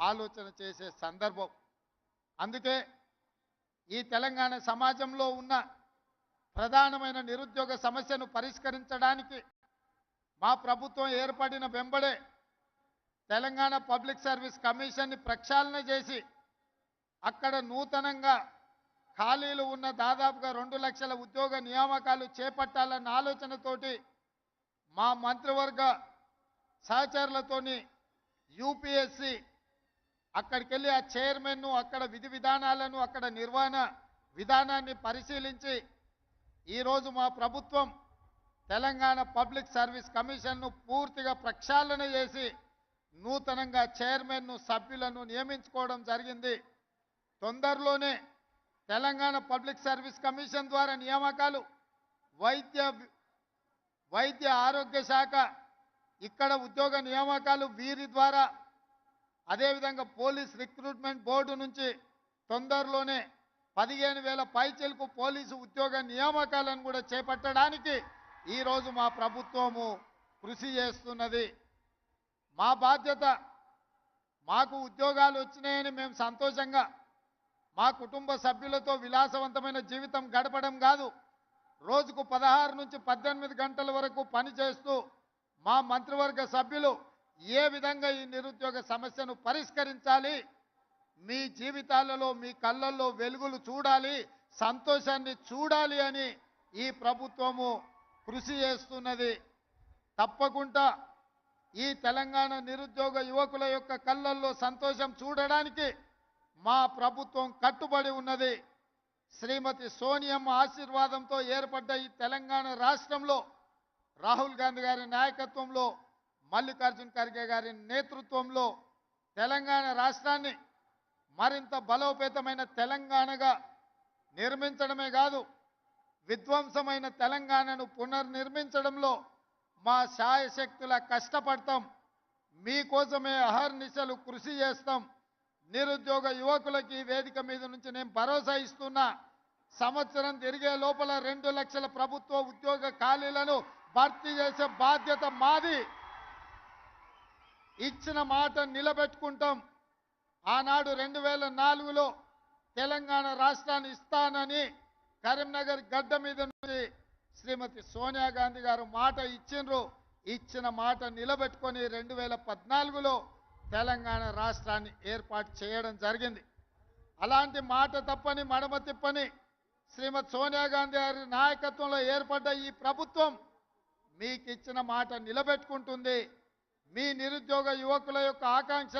ఆలోచన చేసే సందర్భం. అందుకే ఈ తెలంగాణ సమాజంలో ఉన్న ప్రధానమైన నిరుద్యోగ సమస్యను పరిష్కరించడానికి మా ప్రభుత్వం ఏర్పడిన వెంబడే తెలంగాణ పబ్లిక్ సర్వీస్ కమిషన్ని ప్రక్షాళన చేసి అక్కడ నూతనంగా ఖాళీలు ఉన్న దాదాపుగా 2 లక్షల ఉద్యోగ నియామకాలు చేపట్టాలన్న ఆలోచనతోటి మా మంత్రివర్గ సహచరులతోని యూపీఎస్సీ అక్కడికి వెళ్ళి ఆ చైర్మన్ను అక్కడ విధి విధానాలను అక్కడ నిర్వహణ విధానాన్ని పరిశీలించి ఈరోజు మా ప్రభుత్వం తెలంగాణ పబ్లిక్ సర్వీస్ కమిషన్ను పూర్తిగా ప్రక్షాళన చేసి నూతనంగా చైర్మన్ను సభ్యులను నియమించుకోవడం జరిగింది. తొందరలోనే తెలంగాణ పబ్లిక్ సర్వీస్ కమిషన్ ద్వారా నియామకాలు వైద్య ఆరోగ్య శాఖ ఇక్కడ ఉద్యోగ నియామకాలు వీరి ద్వారా, అదేవిధంగా పోలీస్ రిక్రూట్మెంట్ బోర్డు నుంచి తొందరలోనే 15,000 పైచిలకు పోలీసు ఉద్యోగ నియామకాలను కూడా చేపట్టడానికి ఈరోజు మా ప్రభుత్వము కృషి చేస్తున్నది. మా బాధ్యత, మాకు ఉద్యోగాలు వచ్చినాయని మేము సంతోషంగా మా కుటుంబ సభ్యులతో విలాసవంతమైన జీవితం గడపడం కాదు, రోజుకు 16 నుంచి 18 గంటల వరకు పనిచేస్తూ మా మంత్రివర్గ సభ్యులు ఏ విధంగా ఈ నిరుద్యోగ సమస్యను పరిష్కరించాలి, మీ జీవితాలలో మీ కళ్ళల్లో వెలుగులు చూడాలి, సంతోషాన్ని చూడాలి అని ఈ ప్రభుత్వము కృషి చేస్తున్నది. తప్పకుండా ఈ తెలంగాణ నిరుద్యోగ యువకుల యొక్క కళ్ళల్లో సంతోషం చూడడానికి మా ప్రభుత్వం కట్టుబడి ఉన్నది. శ్రీమతి సోనియమ్మ ఆశీర్వాదంతో ఏర్పడ్డ ఈ తెలంగాణ రాష్ట్రంలో రాహుల్ గాంధీ గారి నాయకత్వంలో, మల్లికార్జున్ ఖర్గే గారి నేతృత్వంలో తెలంగాణ రాష్ట్రాన్ని మరింత బలోపేతమైన తెలంగాణగా నిర్మించడమే కాదు, విధ్వంసమైన తెలంగాణను పునర్నిర్మించడంలో మా శాయశక్తుల కష్టపడతాం. మీకోసమే అహర్నిశలు కృషి చేస్తాం. నిరుద్యోగ యువకులకి వేదిక మీద నుంచి నేను భరోసా ఇస్తున్నా, సంవత్సరం తిరిగే లోపల 2 లక్షల ప్రభుత్వ ఉద్యోగ ఖాళీలను భర్తీ చేసే బాధ్యత మాది. ఇచ్చిన మాట నిలబెట్టుకుంటాం. ఆనాడు 2004లో తెలంగాణ రాష్ట్రాన్ని ఇస్తానని కరీంనగర్ గడ్డ మీద నుంచి శ్రీమతి సోనియా గాంధీ గారు మాట ఇచ్చిండ్రు. ఇచ్చిన మాట నిలబెట్టుకొని 2014లో తెలంగాణ రాష్ట్రాన్ని ఏర్పాటు చేయడం జరిగింది. అలాంటి మాట తప్పని మడమ తిప్పని శ్రీమతి సోనియా గాంధీ గారి నాయకత్వంలో ఏర్పడ్డ ఈ ప్రభుత్వం మీకు ఇచ్చిన మాట నిలబెట్టుకుంటుంది. మీ నిరుద్యోగ యువకుల యొక్క ఆకాంక్షలు